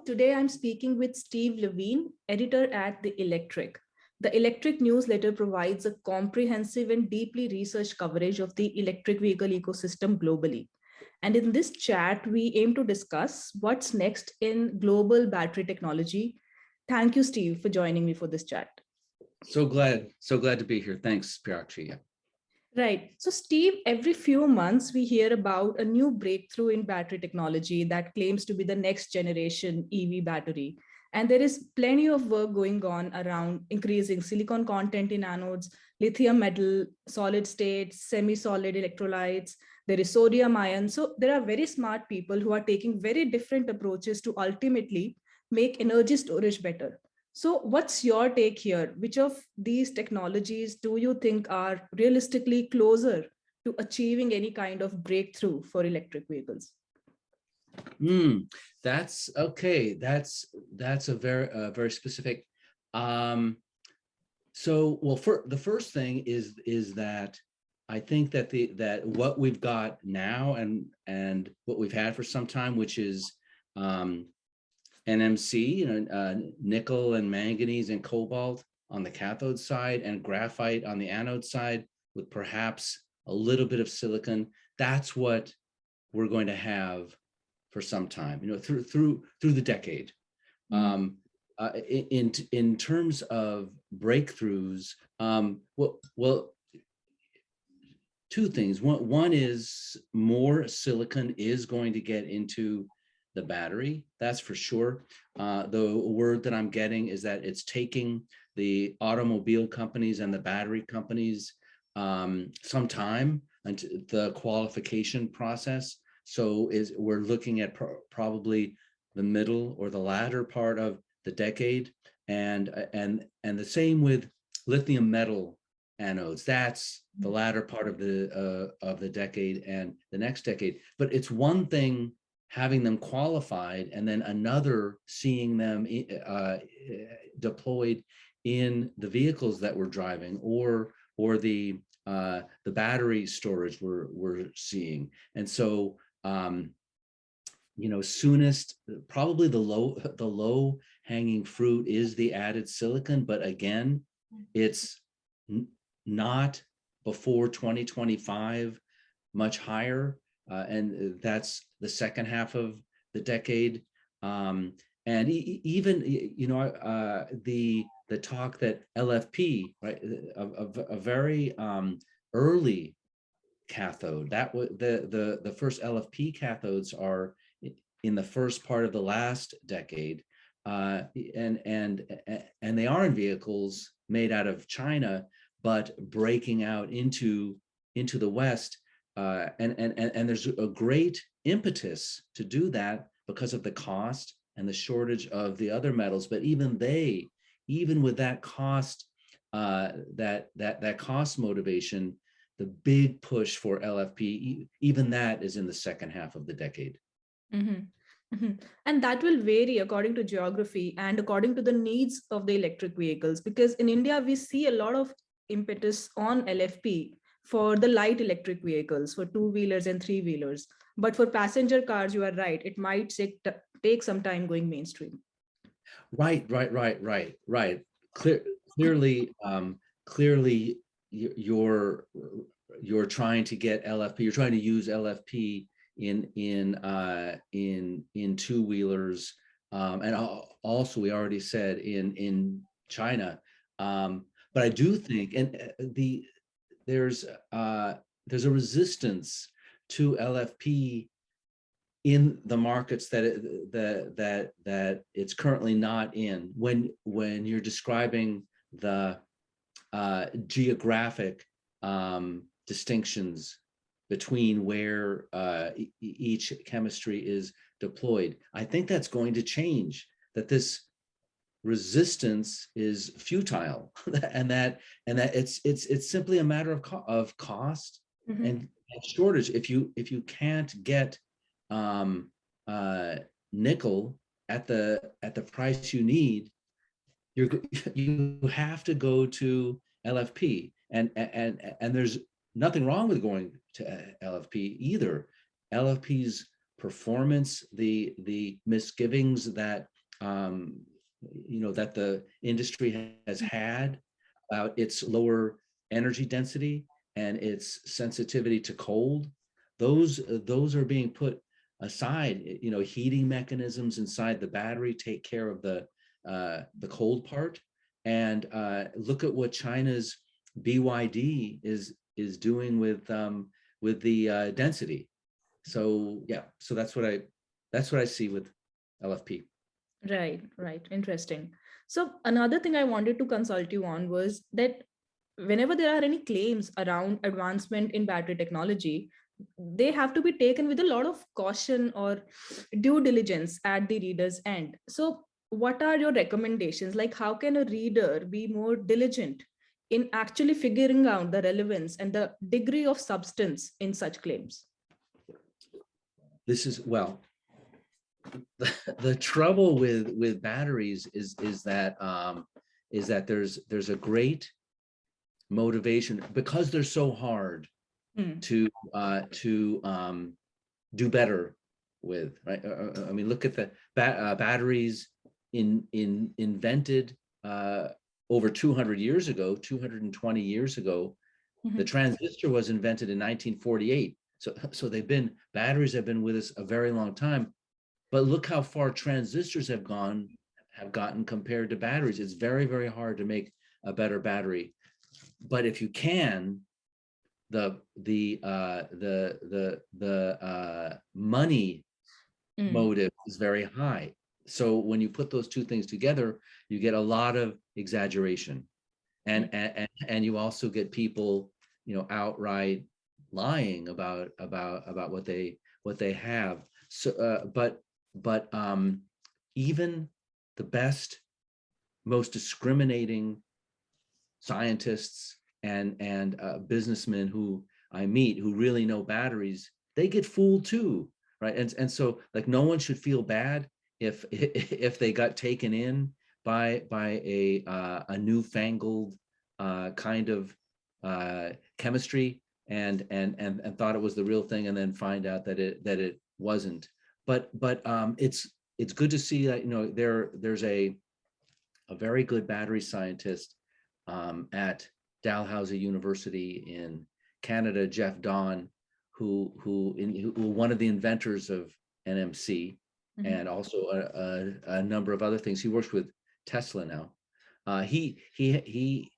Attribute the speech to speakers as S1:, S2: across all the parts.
S1: Today I'm speaking with Steve Levine, editor at The Electric. The Electric newsletter provides a comprehensive and deeply researched coverage of the electric vehicle ecosystem globally. And in this chat, we aim to discuss what's next in global battery technology. Thank you, Steve, for joining me for this chat.
S2: So glad to be here. Thanks, Pirakshi.
S1: Right. So, Steve, every few months we hear about a new breakthrough in battery technology that claims to be the next generation EV battery. And there is plenty of work going on around increasing silicon content in anodes, lithium metal, solid state, semi solid electrolytes. There is sodium ion. So, there are very smart people who are taking very different approaches to ultimately make energy storage better. So, what's your take here? Which of these technologies do you think are realistically closer to achieving any kind of breakthrough for electric vehicles?
S2: That's okay. That's a very specific. Well, for the first thing is that I think that that what we've got now and what we've had for some time, which is NMC, nickel and manganese and cobalt on the cathode side and graphite on the anode side with perhaps a little bit of silicon. That's what we're going to have for some time, through the decade. In terms of breakthroughs, well, two things. One is more silicon is going to get into the battery, that's for sure. The word that I'm getting is that it's taking the automobile companies and the battery companies some time until the qualification process. So we're looking at probably the middle or the latter part of the decade, and the same with lithium metal anodes. That's the latter part of the decade and the next decade. But it's one thing having them qualified, and then another seeing them deployed in the vehicles that we're driving, or the battery storage we're seeing. And so, soonest, probably the low hanging fruit is the added silicon, but again, it's not before 2025, much higher. And that's the second half of the decade. And even, the talk that LFP, right, a very early cathode, that was the first LFP cathodes are in the first part of the last decade, and they are in vehicles made out of China, but breaking out into the West. And there's a great impetus to do that because of the cost and the shortage of the other metals. But even with that cost, that cost motivation, the big push for LFP, even that is in the second half of the decade.
S1: Mm-hmm. Mm-hmm. And that will vary according to geography and according to the needs of the electric vehicles, because in India, we see a lot of impetus on LFP for the light electric vehicles, for two-wheelers and three-wheelers. But for passenger cars, you are right, it might take some time going mainstream.
S2: Right. Clearly, you're trying to get LFP. You're trying to use LFP in two-wheelers, and also we already said in China. But I do think, and there's a resistance to LFP in the markets that it's currently not in. When you're describing the geographic distinctions between where each chemistry is deployed, I think that's going to change. That this resistance is futile, and that it's simply a matter of cost and shortage. If you can't get nickel at the price you need, you have to go to LFP, and there's nothing wrong with going to LFP either. LFP's performance, the misgivings that um, that the industry has had about its lower energy density and its sensitivity to cold, those are being put aside. Heating mechanisms inside the battery take care of the cold part. And look at what China's BYD is doing with the density. So yeah, so that's what I see with LFP.
S1: Right, right. Interesting. So another thing I wanted to consult you on was that whenever there are any claims around advancement in battery technology, they have to be taken with a lot of caution or due diligence at the reader's end. So what are your recommendations? Like, how can a reader be more diligent in actually figuring out the relevance and the degree of substance in such claims?
S2: This is, well, the trouble with batteries is that there's a great motivation because they're so hard
S1: Hmm.
S2: to do better with, right? I mean, look at the batteries invented over 200 years ago, 220 years ago. The
S1: Mhm.
S2: transistor was invented in 1948. So batteries have been with us a very long time. But look how far transistors have gotten compared to batteries. It's very, very hard to make a better battery. But if you can, the money
S1: Mm.
S2: motive is very high. So when you put those two things together, you get a lot of exaggeration,
S1: Mm.
S2: and you also get people, outright lying about what they have. So, but even the best, most discriminating scientists and businessmen who I meet who really know batteries, they get fooled too, right? And so, like, no one should feel bad if they got taken in by a newfangled kind of chemistry and thought it was the real thing, and then find out that it wasn't. But it's good to see that there's a very good battery scientist at Dalhousie University in Canada, Jeff Don, who one of the inventors of NMC,
S1: Mhm.
S2: and also a number of other things. He works with Tesla now. He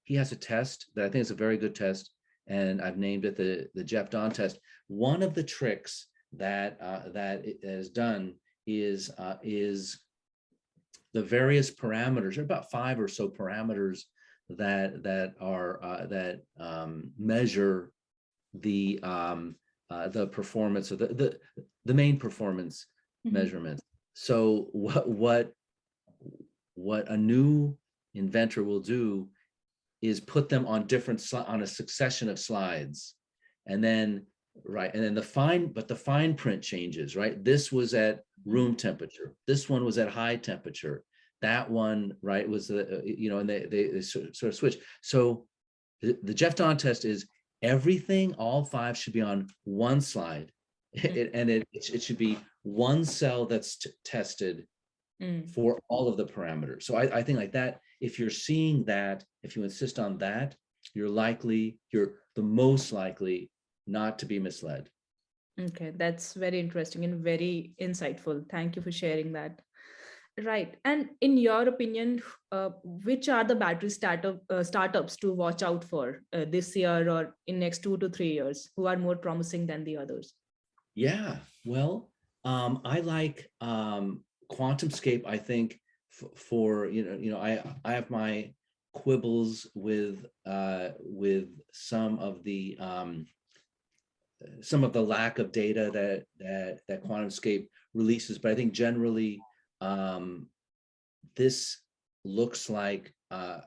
S2: has a test that I think is a very good test, and I've named it the Jeff Don test. One of the tricks that it has done is the various parameters. There are about 5 or so parameters that measure the performance of the main performance
S1: Mhm.
S2: measurements. So what a new inventor will do is put them on on a succession of slides, and then the fine print changes, right? This was at room temperature, this one was at high temperature, that one, right, was and they sort of switch. So the Jeff Don test is everything, all 5 should be on one slide. It should be one cell that's tested
S1: Mm.
S2: for all of the parameters. So I think like that, if you're seeing that, if you insist on that, you're the most likely not to be misled.
S1: Okay, that's very interesting and very insightful. Thank you for sharing that. Right. And in your opinion, which are the battery startups to watch out for this year or in next 2 to 3 years, who are more promising than the others?
S2: Yeah, well, I like QuantumScape. I think for I have my quibbles with some of the lack of data that QuantumScape releases, but I think generally um, this looks like a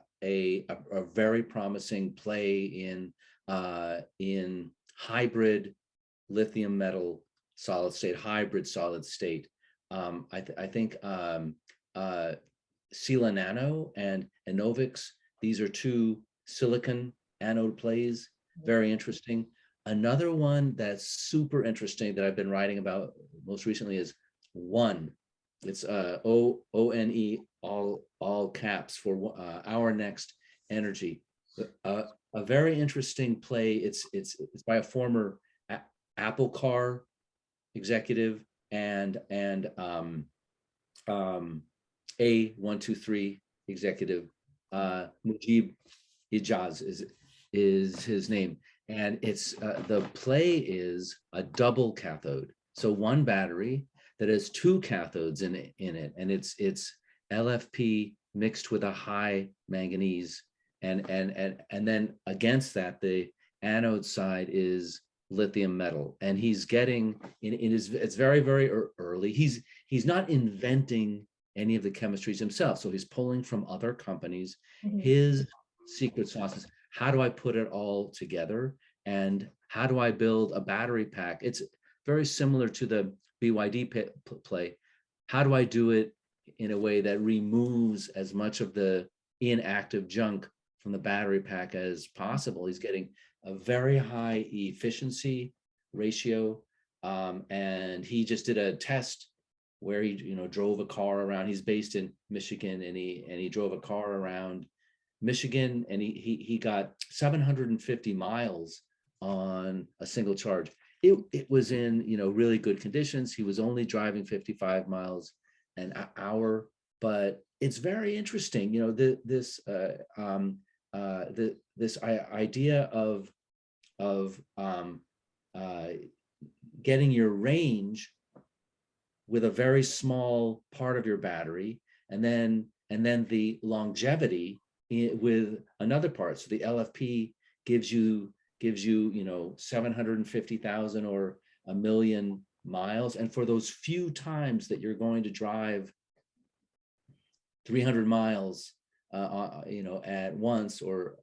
S2: very promising play in hybrid lithium metal solid state, hybrid solid state. I think Sila Nano and Enovix, these are 2 silicon anode plays, very interesting. Another one that's super interesting that I've been writing about most recently is One. it's ONE, all caps, for Our Next Energy. A very interesting play. It's by a former Apple car executive and A123 executive. Mujib Ijaz is his name, and it's the play is a double cathode. So one battery that has two cathodes in it, and it's LFP mixed with a high manganese, and then against that, the anode side is lithium metal. And he's getting it's very, very early. He's not inventing any of the chemistries himself. So he's pulling from other companies.
S1: Mhm.
S2: His secret sauce is, how do I put it all together? And how do I build a battery pack? It's very similar to the BYD play. How do I do it in a way that removes as much of the inactive junk from the battery pack as possible? He's getting a very high efficiency ratio. And he just did a test where he drove a car around. He's based in Michigan, and he drove a car around Michigan, and he got 750 miles on a single charge. It was in really good conditions. He was only driving 55 miles an hour, but it's very interesting. This idea of getting your range with a very small part of your battery, and then the longevity with another part. So the LFP gives you 750,000 or 1,000,000 miles, and for those few times that you're going to drive 300 miles at once, or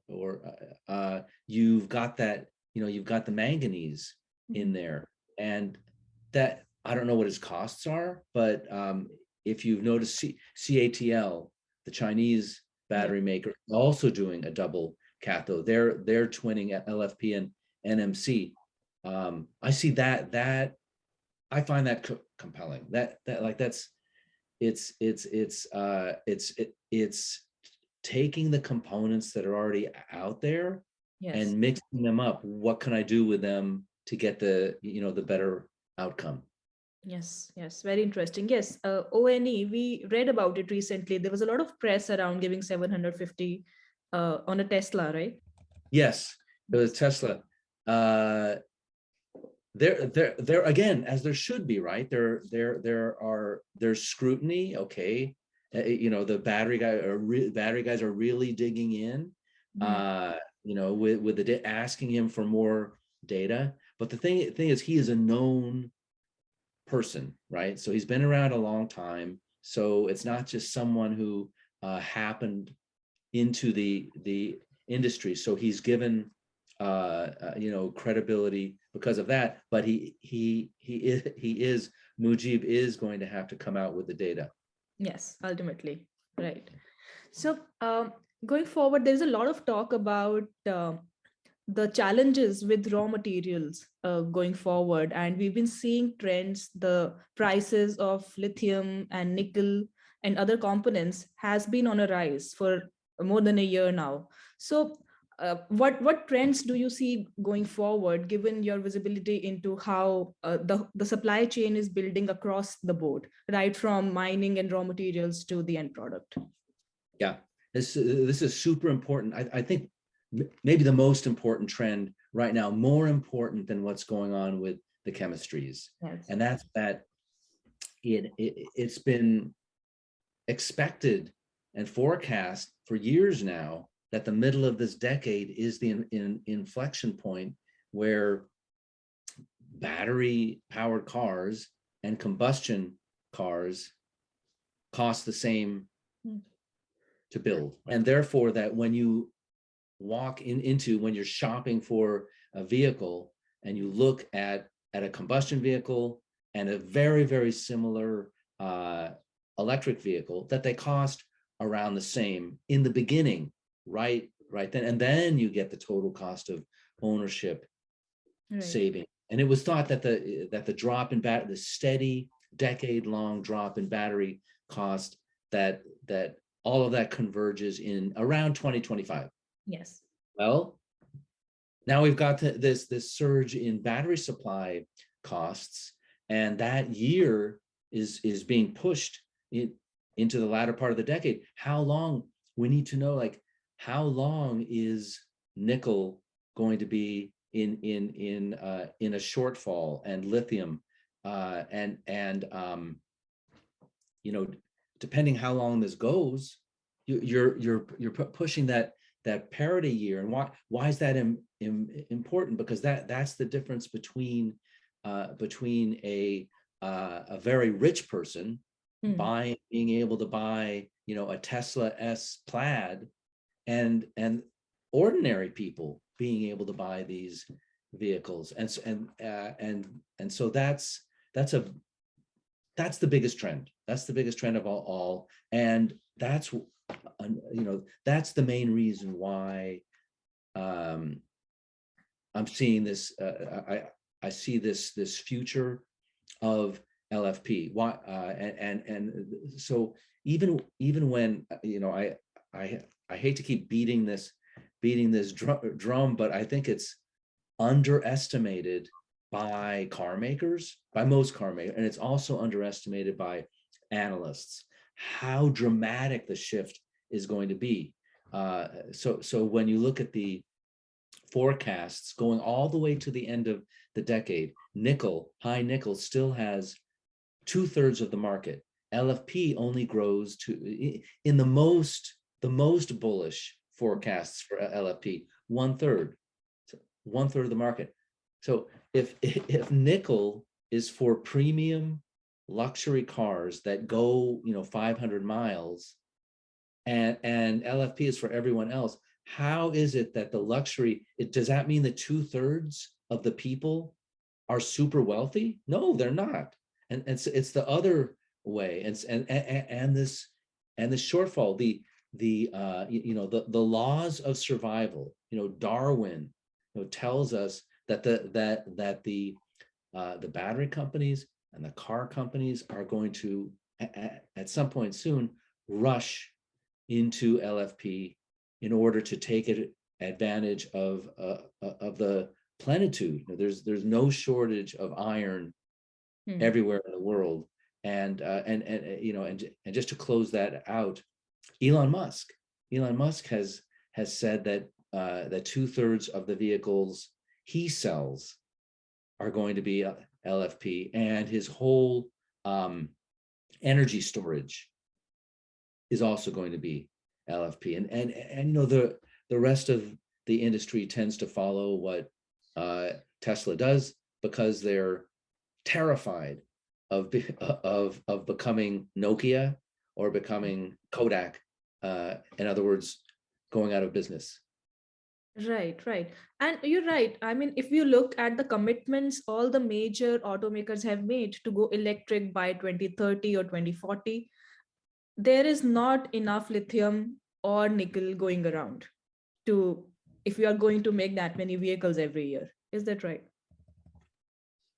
S2: you've got that, you've got the manganese in there. And that, I don't know what his costs are, but if you've noticed, CATL, the Chinese battery maker, also doing a double cathode. They're twinning at LFP and NMC. I see that I find that compelling. It's taking the components that are already out there,
S1: Yes.
S2: and mixing them up. What can I do with them to get the better outcome?
S1: Yes, very interesting. Yes, ONE, we read about it recently. There was a lot of press around giving 750 on a Tesla, right?
S2: Yes, it was Tesla. There again, as there should be, right? There's scrutiny. Okay, the battery guys are really digging in. With the asking him for more data. But the thing is, he is a known person, right? So he's been around a long time. So it's not just someone who happened into the industry. So he's given credibility because of that. But Mujib is going to have to come out with the data.
S1: Yes, ultimately, right. So going forward, there's a lot of talk about the challenges with raw materials going forward, and we've been seeing trends. The prices of lithium and nickel and other components has been on a rise for more than a year now. So what trends do you see going forward, given your visibility into how the supply chain is building across the board, right from mining and raw materials to the end product?
S2: Yeah, this is super important. I think maybe the most important trend right now, more important than what's going on with the chemistries.
S1: Yes.
S2: And that's that it's been expected and forecast for years now that the middle of this decade is the inflection point where battery powered cars and combustion cars cost the same to build. And therefore, that when you walk into when you're shopping for a vehicle and you look at a combustion vehicle and a very, very similar electric vehicle, that they cost around the same in the beginning, right then, and then you get the total cost of ownership saving. And it was thought that the drop in the steady decade-long drop in battery cost, that all of that converges in around 2025.
S1: Yes.
S2: Well, now we've got this surge in battery supply costs, and that year is being pushed into the latter part of the decade. How long? We need to know, like, how long is nickel going to be in a shortfall, and lithium, and depending how long this goes, you're pushing that parity year. And why is that important? Because that's the difference between a very rich person being able to buy a Tesla S Plaid, and ordinary people being able to buy these vehicles. And so that's the biggest trend. That's the biggest trend of all. And that's that's the main reason why I'm seeing this. I see this future of LFP. Why? And so even when I hate to keep beating this drum, but I think it's underestimated by car makers, by most car makers, and it's also underestimated by analysts, how dramatic the shift is going to be. So when you look at the forecasts going all the way to the end of the decade, high nickel still has 2/3 of the market. LFP only grows to, in the most bullish forecasts for LFP, 1/3 of the market. So if nickel is for premium luxury cars that go 500 miles, and LFP is for everyone else, how is it that the luxury, does that mean that 2/3 of the people are super wealthy? No, they're not. And it's the other way. And this shortfall, the laws of survival, Darwin tells us that the battery companies and the car companies are going to at some point soon rush into LFP in order to take advantage of the plenitude. There's no shortage of iron everywhere in the world, and just to close that out, Elon Musk has said that 2/3 of the vehicles he sells are going to be LFP, and his whole energy storage is also going to be LFP, and the rest of the industry tends to follow what Tesla does, because they're terrified of becoming Nokia or becoming Kodak. In other words, going out of business.
S1: Right. And you're right. I mean, if you look at the commitments all the major automakers have made to go electric by 2030 or 2040, there is not enough lithium or nickel going around if we are going to make that many vehicles every year. Is that right?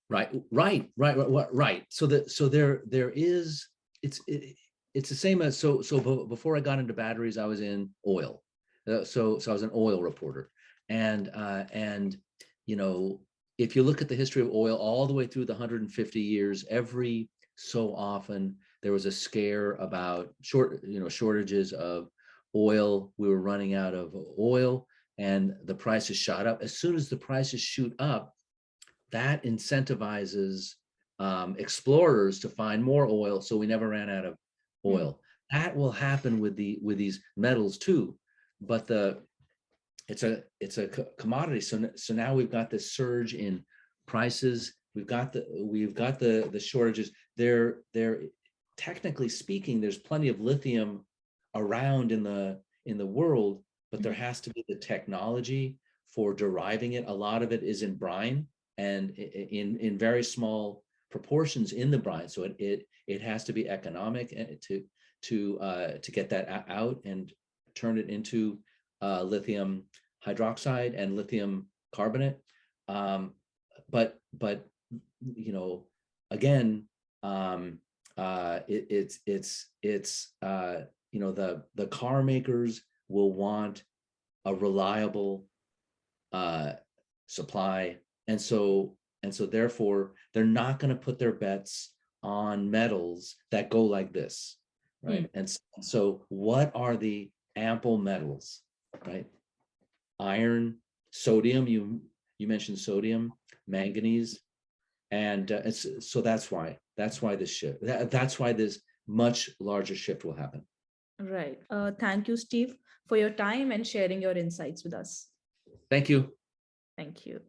S2: Right. So there is, it's the same as, so before I got into batteries, I was in oil. So I was an oil reporter, and if you look at the history of oil all the way through the 150 years, every so often there was a scare about shortages of oil. We were running out of oil, and the prices shot up. As soon as the prices shoot up, that incentivizes explorers to find more oil, so we never ran out of oil. That will happen with these metals too, but it's a commodity. So now we've got this surge in prices. We've got the shortages. There, technically speaking, there's plenty of lithium around in the world, but there has to be the technology for deriving it. A lot of it is in brine, and in very small proportions in the brine. So it has to be economic to get that out and turn it into lithium hydroxide and lithium carbonate. But again, you know, the car makers will want a reliable supply, and so therefore they're not going to put their bets on metals that go like this, right? And so what are the ample metals, right? Iron, sodium, you mentioned sodium, manganese, and so that's why this shift, that's why this much larger shift will happen.
S1: Right. Thank you, Steve, for your time and sharing your insights with us.
S2: Thank you.
S1: Thank you.